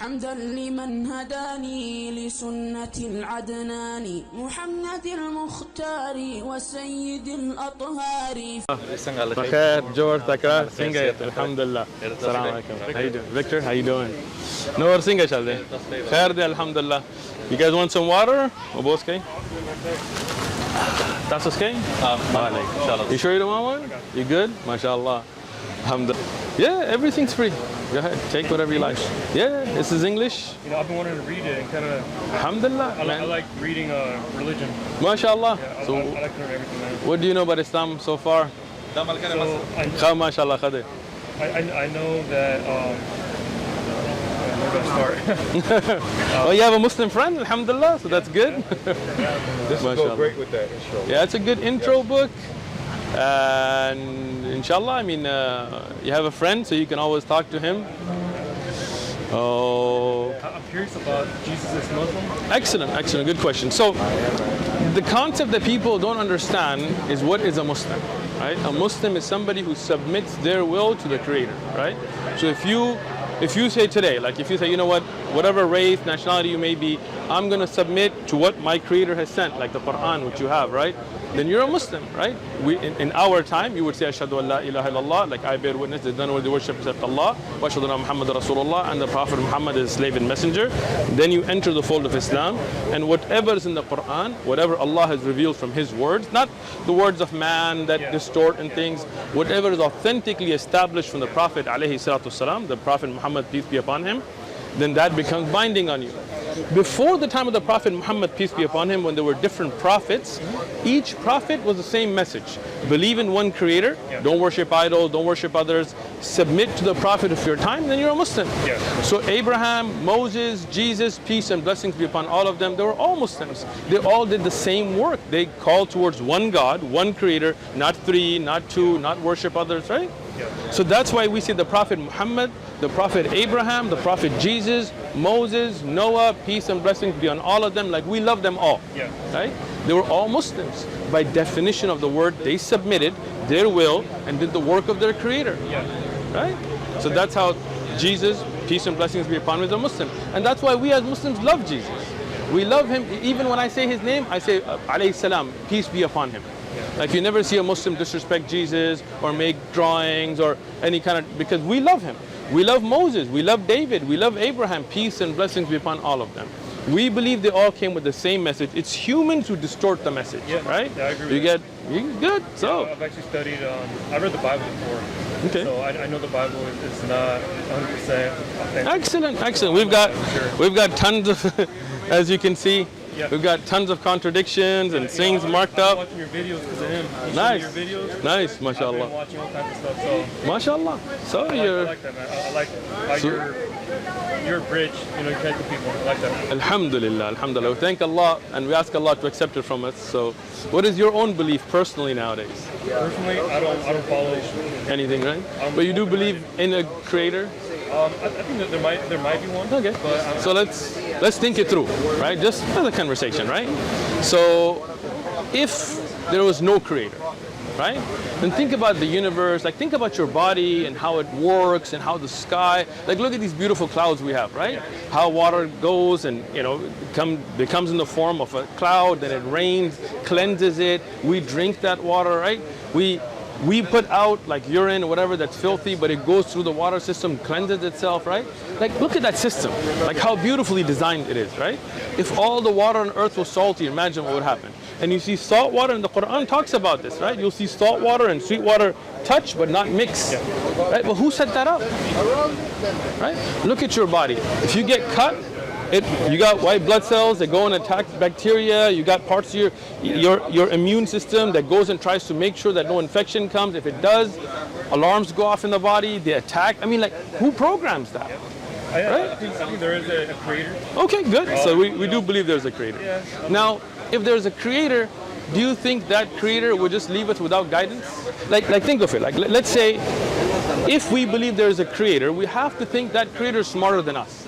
حمدا لمن هداني لسنة العدنان محمد المختار وسيد الأطهار. بخير جورج تكرار سينجا الحمد لله. السلام عليكم. How you doing? Victor, how you doing? No, سينجا شالدي. خير دي الحمد لله. You guys want some water? وبوسكي. That's okay? You sure you don't want one? You good? MashaAllah. Alhamdulillah. Yeah, everything's free. Go ahead, take whatever you like. Yeah, this is English. You know, I've been wanting to read it and kind of. Alhamdulillah. I like reading religion. MashaAllah. Yeah, So, I like to learn everything, man. what do you know about Islam so far? So, MashaAllah, khade. I know that. Where do I start? Well, you have a Muslim friend, alhamdulillah, so that's good. This will go great with that, inshallah. Yeah, it's a good intro book. And inshallah, I mean, you have a friend, so you can always talk to him. Oh. I'm curious about Jesus as Muslim. Excellent, good question. So, the concept that people don't understand is what is a Muslim, right? A Muslim is somebody who submits their will to the Creator, right? So if you say today, like if you say, you know what, whatever race, nationality you may be, I'm going to submit to what my Creator has sent, like the Quran, which you have, right? Then you're a Muslim, right? In our time, you would say, Ashhadu an la ilaha illallah, like I bear witness that none worthy worship except Allah, wa ashhadu anna Muhammad Rasulullah, and the Prophet Muhammad is slave and messenger. Then you enter the fold of Islam, and whatever is in the Quran, whatever Allah has revealed from His words, not the words of man that distort and things, whatever is authentically established from the Prophet alayhi salatu wasalam, the Prophet Muhammad, peace be upon him, then that becomes binding on you. Before the time of the Prophet Muhammad, peace be upon him, when there were different prophets, each prophet was the same message. Believe in one Creator, don't worship idols, don't worship others, submit to the Prophet of your time, then you're a Muslim. So Abraham, Moses, Jesus, peace and blessings be upon all of them, they were all Muslims. They all did the same work. They called towards one God, one Creator, not three, not two, not worship others, right? So that's why we see the Prophet Muhammad, the Prophet Abraham, the Prophet Jesus, Moses, Noah, peace and blessings be on all of them, like we love them all, right? They were all Muslims. By definition of the word, they submitted their will and did the work of their Creator, right? So that's how Jesus, peace and blessings be upon him, is a Muslim. And that's why we as Muslims love Jesus. We love him. Even when I say his name, I say, alayhi salam, peace be upon him. Like you never see a Muslim disrespect Jesus or make drawings or any kind of, because we love him. We love Moses, we love David, we love Abraham, peace and blessings be upon all of them. We believe they all came with the same message. It's humans who distort the message, right? Yeah, I agree with you good. So I've actually studied, I read the Bible before. Okay. So I know the Bible is not 100% authentic. Excellent. We've got tons of, as you can see, we've got tons of contradictions and things marked up. I'm watching your videos because of him. Nice. Your videos. Nice, mashallah. I've been watching all kinds of stuff. So mashallah. So I like that, man. I like how you're a bridge, you know, you connect with people. I like that. Alhamdulillah. We thank Allah and we ask Allah to accept it from us. So what is your own belief personally nowadays? Personally, I don't follow anything, right? But you do believe in a Creator? I think that there might be one. Okay. So let's think it through, right? Just as a conversation, right? So if there was no Creator, right? Then think about the universe, like think about your body and how it works and how the sky, like look at these beautiful clouds we have, right? How water goes and, you know, becomes in the form of a cloud, then it rains, cleanses it, we drink that water, right? We put out like urine or whatever that's filthy, but it goes through the water system, cleanses itself, right? Like look at that system, like how beautifully designed it is, right? If all the water on earth was salty, imagine what would happen. And you see salt water, and the Quran talks about this, right? You'll see salt water and sweet water touch but not mix, right? Well, who set that up, right? Look at your body. If you get cut, you got white blood cells that go and attack bacteria. You got parts of your immune system that goes and tries to make sure that no infection comes. If it does, alarms go off in the body. They attack. I mean, like, who programs that? I think there is a Creator. Okay, good. So we do believe there's a Creator. Now, if there's a Creator, do you think that Creator would just leave us without guidance? Like think of it. Like let's say, if we believe there is a Creator, we have to think that Creator is smarter than us,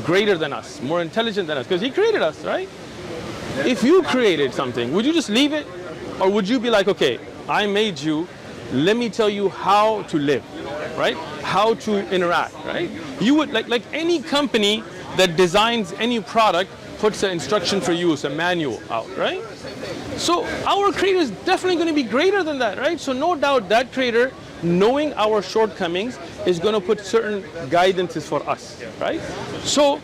greater than us, more intelligent than us, because He created us, right? If you created something, would you just leave it? Or would you be like, okay, I made you, let me tell you how to live, right? How to interact, right? You would, like any company that designs any product, puts an instruction for use, a manual out, right? So our creator is definitely going to be greater than that, right? So no doubt that creator, knowing our shortcomings, is going to put certain guidances for us, right? So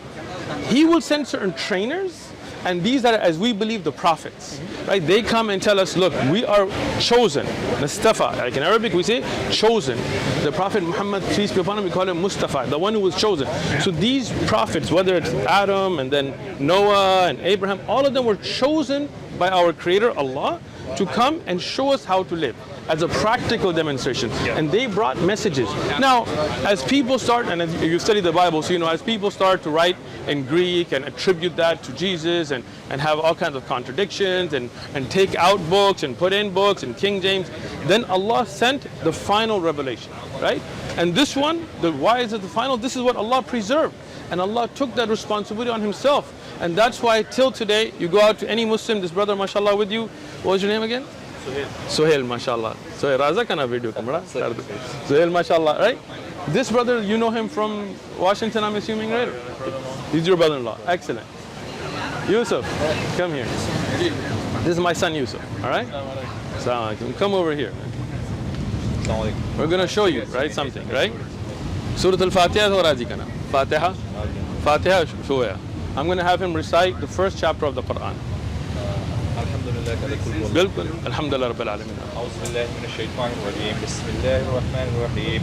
he will send certain trainers, and these are, as we believe, the prophets, right? They come and tell us, look, we are chosen. Mustafa, like in Arabic we say chosen. The Prophet Muhammad, peace be upon him, we call him Mustafa, the one who was chosen. So these prophets, whether it's Adam and then Noah and Abraham, all of them were chosen by our Creator Allah to come and show us how to live as a practical demonstration. And they brought messages. Now, as people start, and as you study the Bible, so you know, as people start to write in Greek and attribute that to Jesus and have all kinds of contradictions and take out books and put in books and King James, then Allah sent the final revelation, right? And this one, why is it the final? This is what Allah preserved. And Allah took that responsibility on Himself. And that's why till today, you go out to any Muslim, this brother, mashallah, with you, what was your name again? Sohail, mashallah. Sohail, Raza kana video camera. Sohail, mashallah, right? This brother, you know him from Washington, I'm assuming, right? He's your brother-in-law. Excellent. Yusuf, come here. This is my son Yusuf, all right? Assalamu come over here. We're going to show you, right, something, right? Surah Al-Fatiha or Razi kana? Fatiha? Fatiha, show ya. I'm going to have him recite the first chapter of the Quran. بالكل الحمد لله رب العالمين. أعوذ بالله من الشيطان الرجيم. بسم الله الرحمن الرحيم.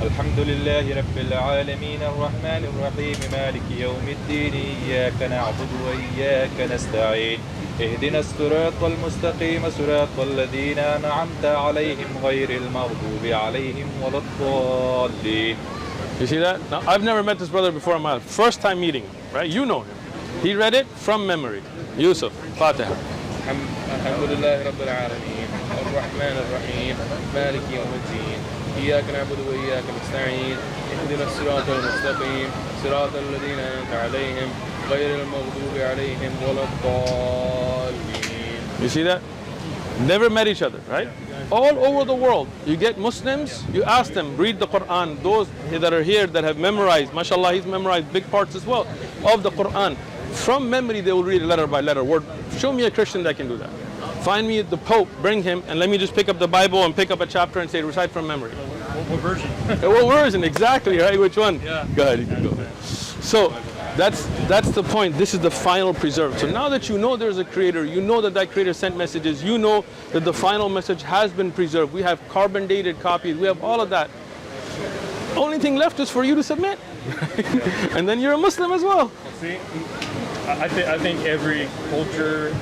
الحمد لله رب العالمين الرحمن الرحيم مالك يوم الدين إياك نعبد وإياك نستعين اهدنا الصراط المستقيم صراط الذين أنعمت عليهم غير المغضوب عليهم ولا الضالين. You see that? Now, I've never met this brother before in my life. First time meeting him, right? You know him. He read it from memory. Yusuf, Fatiha. الحمد لله رب العالمين الرحمن الرحيم مالك يوم الدين إياك نعبد وإياك نستعين اهدنا الصراط المستقيم صراط الذين أنعمت عليهم غير المغضوب عليهم ولا الضالين. You see that? Never met each other, right? All over the world, you get Muslims, you ask them, read the Quran. Those that are here that have memorized, mashallah, he's memorized big parts as well of the Quran. From memory, they will read letter by letter, word. Show me a Christian that can do that. Find me the Pope, bring him, and let me just pick up the Bible and pick up a chapter and say, recite from memory. What version? What version? Exactly, right? Which one? Yeah. Go ahead, you can go. So that's the point. This is the final preserve. So now that you know there's a creator, you know that creator sent messages, you know that the final message has been preserved. We have carbon dated copies, we have all of that. Only thing left is for you to submit. And then you're a Muslim as well. See, I think every culture,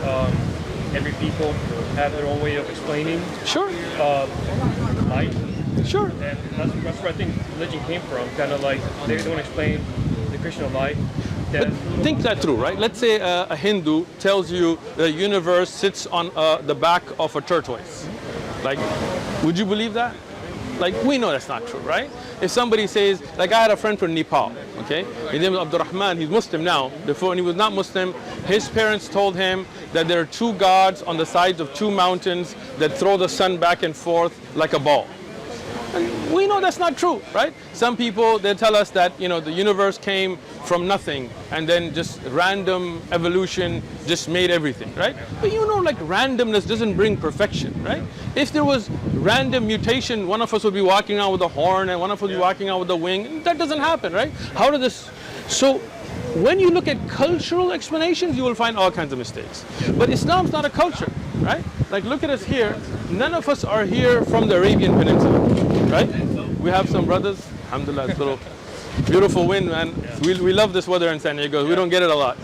every people have their own way of explaining Sure. life. Sure. And that's where I think religion came from. Kind of like they don't explain the Christian life. But think that through, right? Let's say a Hindu tells you the universe sits on the back of a tortoise. Like, would you believe that? Like, we know that's not true, right? If somebody says, like I had a friend from Nepal, okay? His name is Abdurrahman, he's Muslim now. Before, when he was not Muslim, his parents told him that there are two gods on the sides of two mountains that throw the sun back and forth like a ball. And we know that's not true, right? Some people, they tell us that, you know, the universe came from nothing and then just random evolution just made everything, right? But you know, like randomness doesn't bring perfection, right? If there was random mutation, one of us would be walking around with a horn and one of us would be walking around with a wing. That doesn't happen, right? How did this? So when you look at cultural explanations, you will find all kinds of mistakes. But Islam's not a culture, right? Like look at us here. None of us are here from the Arabian Peninsula, right? We have some brothers, alhamdulillah, it's a little beautiful wind, man. We love this weather in San Diego. We don't get it a lot,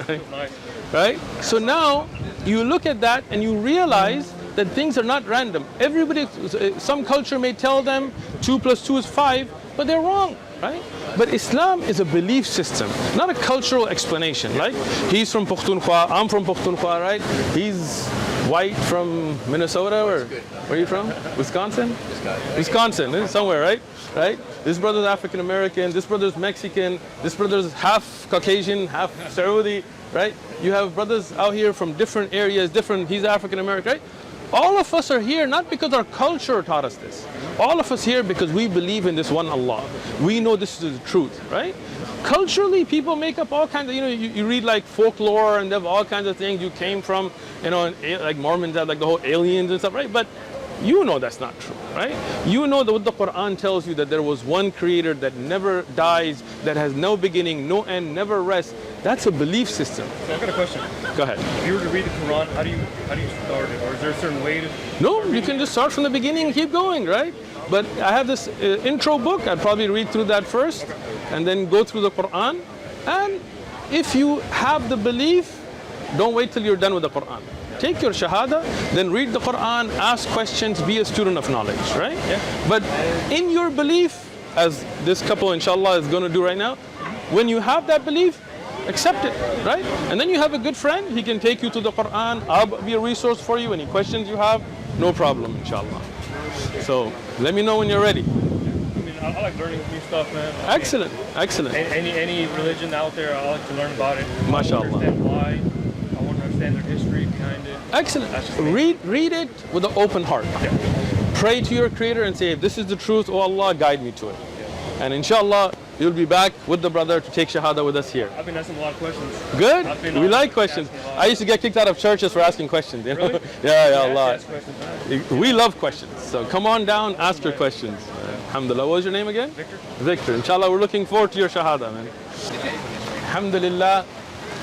right? So now you look at that and you realize that things are not random. Everybody, some culture may tell them 2 + 2 is 5, but they're wrong, right? But Islam is a belief system, not a cultural explanation. Like he's from Pukhtunkhwa, I'm from Pukhtunkhwa, right? He's white from Minnesota, or where are you from? Wisconsin? Wisconsin, somewhere, right? Right? This brother's African American, this brother's Mexican, this brother's half Caucasian, half Saudi, right? You have brothers out here from different areas, he's African American, right? all of us are here not because our culture taught us this. All of us here because we believe in this one Allah. We know this is the truth, right? Culturally, people make up all kinds of, you read like folklore and they have all kinds of things you came from, like Mormons have like the whole aliens and stuff, right? But you know that's not true, right? You know that what the Quran tells you, that there was one creator that never dies, that has no beginning, no end, never rests. That's a belief system. So I've got a question. Go ahead. If you were to read the Quran, how do you start it? Or is there a certain way to... No, you can just start from the beginning and keep going, right? But I have this intro book. I'd probably read through that first and then go through the Quran. And if you have the belief, don't wait till you're done with the Quran. Take your Shahada, then read the Quran, ask questions, be a student of knowledge, right? Yeah. But in your belief, as this couple inshallah is going to do right now, when you have that belief, accept it, right? And then you have a good friend, he can take you to the Quran, I'll be a resource for you, any questions you have, no problem inshallah. So let me know when you're ready. I like learning new stuff, man. Excellent, excellent. Any religion out there, I like to learn about it. MashaAllah. I want to understand why. I want to understand their history behind it. Excellent. That's just me. Read it with an open heart. Yeah. Pray to your Creator and say, if this is the truth, oh Allah, guide me to it. And inshallah, you'll be back with the brother to take Shahada with us here. I've been asking a lot of questions. Good? We like questions. I used to get kicked out of churches for asking questions. You know? Really? Yeah, a lot. Ask questions. We love questions. So come on down, ask your questions. Alhamdulillah. What was your name again? Victor. Victor. Inshallah, we're looking forward to your Shahada, man. Alhamdulillah.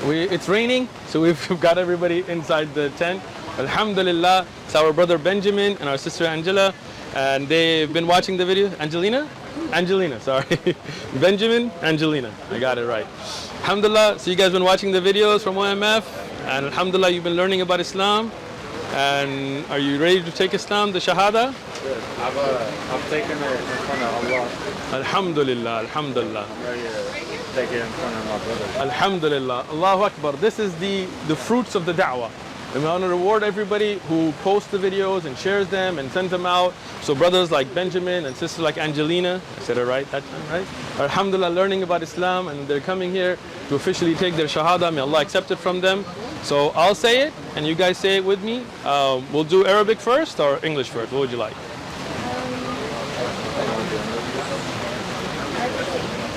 It's raining, so we've got everybody inside the tent. Alhamdulillah. It's our brother Benjamin and our sister Angela. And they've been watching the video. Angelina, sorry. Benjamin, Angelina. I got it right. Alhamdulillah. So you guys been watching the videos from OMF. And Alhamdulillah, you've been learning about Islam. And are you ready to take Islam, the Shahada? Good. I've taken it in front of Allah. Alhamdulillah, Alhamdulillah. I'm ready to take it in front of my brother. Alhamdulillah. Allahu Akbar. This is the fruits of the Dawah. And we want to reward everybody who posts the videos and shares them and sends them out. So brothers like Benjamin and sisters like Angelina, I said it right that time, right? Are alhamdulillah learning about Islam, and they're coming here to officially take their Shahada. May Allah accept it from them. So I'll say it and you guys say it with me. We'll do Arabic first or English first. What would you like?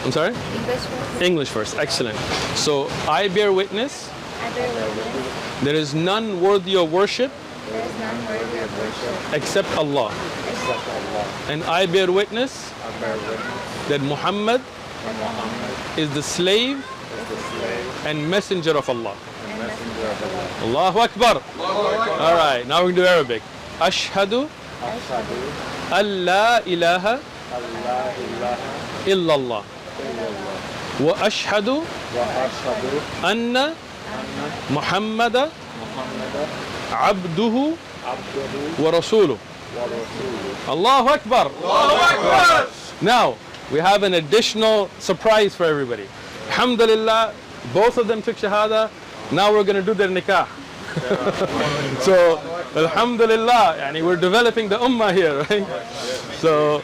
I'm sorry? English first. English first. Excellent. So I bear witness. I bear witness. There is none worthy of worship There is none worthy of worship except Allah. except Allah. And I bear witness I bear witness that Muhammad that Muhammad is the slave Is the slave and messenger of Allah. and messenger of Allah. Allahu Akbar. All right, now we can do Arabic. Ashhadu Ashhadu an la ilaha Allah ilaha illallah. illallah Wa ashhadu wa ashhadu anna Muhammada Muhammadan abduhu abduhu wa rasuluh. wa rasuluh. Allahu Akbar. Now, we have an additional surprise for everybody. Alhamdulillah, both of them took Shahada. Now we're going to do their Nikah. So, Alhamdulillah, yani we're developing the Ummah here, right? So,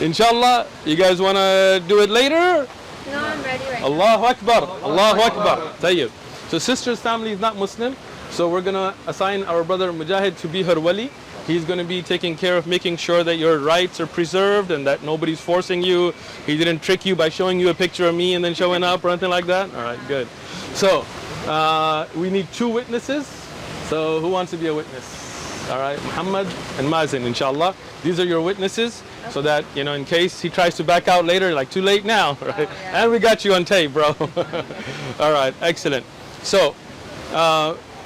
inshallah, you guys want to do it later? No, I'm ready right now. Allahu Akbar. Allahu Akbar. Tayyib. So, sister's family is not Muslim. So, we're going to assign our brother Mujahid to be her wali. He's going to be taking care of making sure that your rights are preserved and that nobody's forcing you. He didn't trick you by showing you a picture of me and then showing up or anything like that. All right, good. So, we need 2 witnesses. So, who wants to be a witness? All right, Muhammad and Mazin, inshallah. These are your witnesses so that, in case he tries to back out later, like too late now, right? Yeah. And we got you on tape, bro. All right, excellent. So,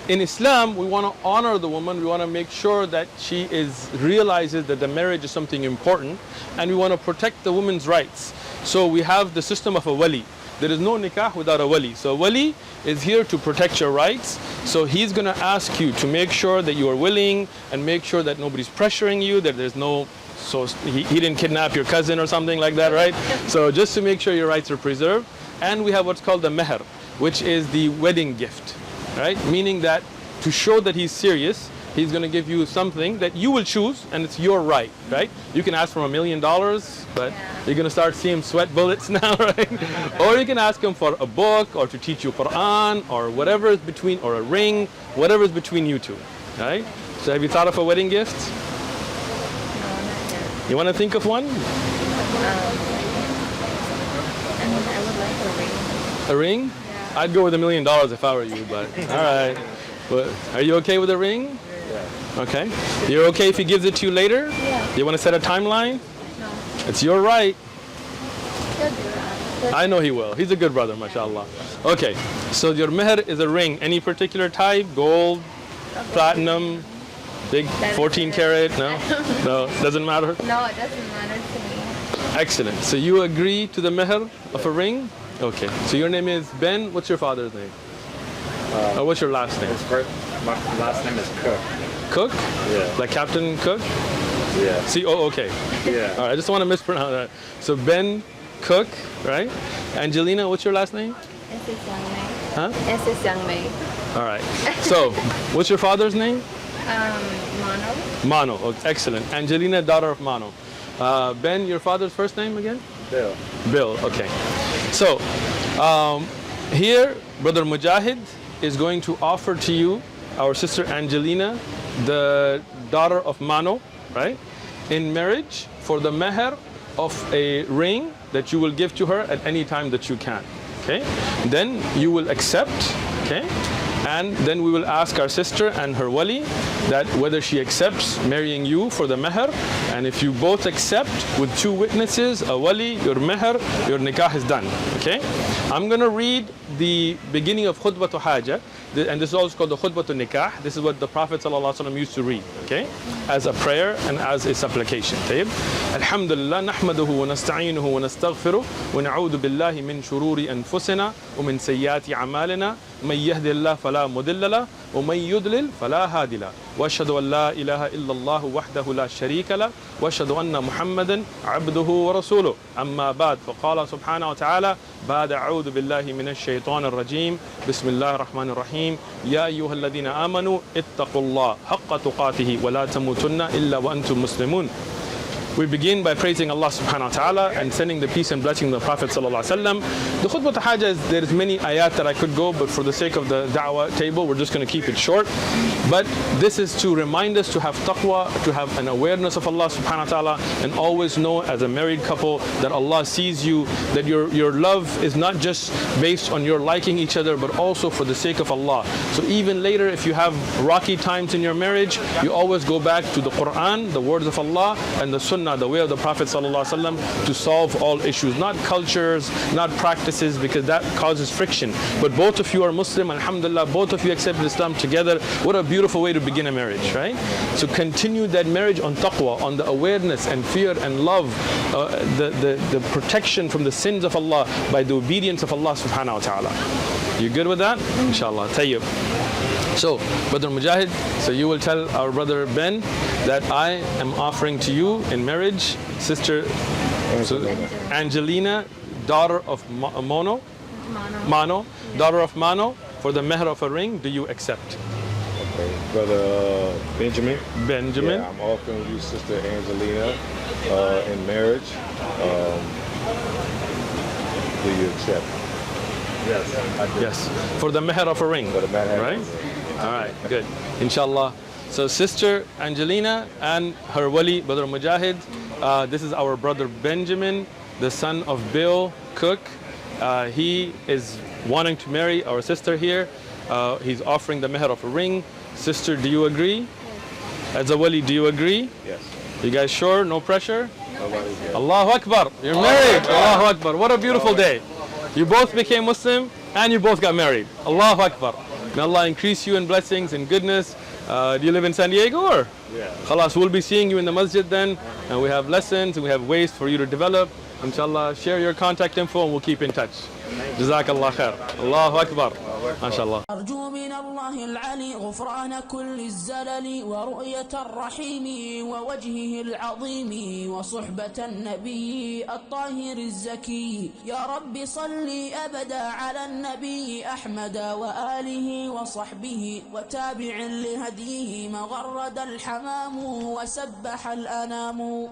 in Islam, we want to honor the woman. We want to make sure that she realizes that the marriage is something important, and we want to protect the woman's rights. So we have the system of a wali. There is no nikah without a wali. So a wali is here to protect your rights. So he's going to ask you to make sure that you are willing and make sure that nobody's pressuring you, that there's no, so he didn't kidnap your cousin or something like that, right? So just to make sure your rights are preserved. And we have what's called the meher, which is the wedding gift, right? Meaning that to show that he's serious, he's going to give you something that you will choose, and it's your right, right? You can ask for $1 million, but you're going to start seeing sweat bullets now, right? Or you can ask him for a book, or to teach you Quran, or whatever is between, or a ring, whatever is between you two, right? So have you thought of a wedding gift? No, not yet. You want to think of one? I would like a ring. A ring? Yeah. I'd go with $1 million if I were you, but all right. But are you okay with a ring? Yeah. Okay. You're okay if he gives it to you later? Yeah. You want to set a timeline? No. It's your right. He'll do that. I know he will. He's a good brother, mashallah. Okay, so your meher is a ring. Any particular type? Gold, platinum, big 14 karat? No? No, doesn't matter? No, it doesn't matter to me. Excellent. So you agree to the meher of a ring? Okay. So your name is Ben. What's your father's name? Or what's your last name? My last name is Cook. Cook? Yeah. Like Captain Cook? Yeah. C-O-O-K. Yeah. All right, I just want to mispronounce that. So Ben Cook, right? Angelina, what's your last name? It's his young maid. Huh? It's his young maid. All right. So, what's your father's name? Mono. Mano. Oh, excellent. Angelina, daughter of Mano. Ben, your father's first name again? Bill. Bill. Okay. So, here, Brother Mujahid is going to offer to you our sister Angelina, the daughter of Mano, right, in marriage for the meher of a ring that you will give to her at any time that you can. Okay. Then you will accept. Okay. And then we will ask our sister and her wali that whether she accepts marrying you for the meher, and if you both accept with 2 witnesses, a wali, your meher, your nikah is done. Okay? I'm going to read the beginning of khutbah to haja, and this is also called the khutbah to nikah. This is what the Prophet ﷺ used to read, okay? As a prayer and as a supplication. طيب. Alhamdulillah, nahmaduhu wa nasta'inuhu wa nastaghfiruh wa na'udhu billahi min shururi anfusina wa min sayyiati a'malina. من يهد الله فلا مضل له ومن يضلل فلا هادي له واشهد ان لا اله الا الله وحده لا شريك له واشهد ان محمدا عبده ورسوله اما بعد فقال سبحانه وتعالى بعد اعوذ بالله من الشيطان الرجيم بسم الله الرحمن الرحيم يا ايها الذين امنوا اتقوا الله حق تقاته ولا تموتن الا وانتم مسلمون. We begin by praising Allah subhanahu wa ta'ala and sending the peace and blessing of the Prophet sallallahu alaihi wasallam. The khutbah tahajjud is, there's many ayat that I could go, but for the sake of the da'wah table, we're just going to keep it short. But this is to remind us to have taqwa, to have an awareness of Allah subhanahu wa ta'ala, and always know as a married couple that Allah sees you, that your love is not just based on your liking each other, but also for the sake of Allah. So even later, if you have rocky times in your marriage, you always go back to the Quran, the words of Allah, and the Sunnah, the way of the Prophet ﷺ to solve all issues, not cultures, not practices, because that causes friction. But both of you are Muslim, alhamdulillah, both of you accepted Islam together. What a beautiful way to begin a marriage, right? So continue that marriage on taqwa, on the awareness and fear and love, the protection from the sins of Allah by the obedience of Allah subhanahu wa ta'ala. You good with that? Inshallah. Tayyib. So, Brother Mujahid, so you will tell our brother Ben that I am offering to you in marriage sister Angelina, daughter of Mano, daughter of Mano, for the meher of a ring. Do you accept? Okay. Brother Benjamin. Benjamin. Yeah, I'm offering you sister Angelina in marriage. Do you accept? Yes, I do. Yes. For the meher of a ring. For the meher. Right? All right, good. Inshallah. So sister Angelina and her wali, Brother Mujahid. This is our brother Benjamin, the son of Bill Cook. He is wanting to marry our sister here. He's offering the meher of a ring. Sister, do you agree? Yes. As a wali, do you agree? Yes. You guys sure? No pressure? No pressure. Allahu Akbar. You're married. Allahu Akbar. What a beautiful day. You both became Muslim and you both got married. Allahu Akbar. May Allah increase you in blessings and goodness. Do you live in San Diego or? Yeah. Khalas, we'll be seeing you in the masjid then. And we have lessons and we have ways for you to develop. Inshallah, share your contact info and we'll keep in touch. Jazakallah khair. Allahu Akbar. MashaAllah. أرجو من الله العلي غفران كل الزلل ورؤية الرحيم ووجهه العظيم وصحبة النبي الطاهر الزكي يا رب صل أبدا على النبي أحمد وآله وصحبه وتابع لهديه مغرد الحمام وسبح الأنام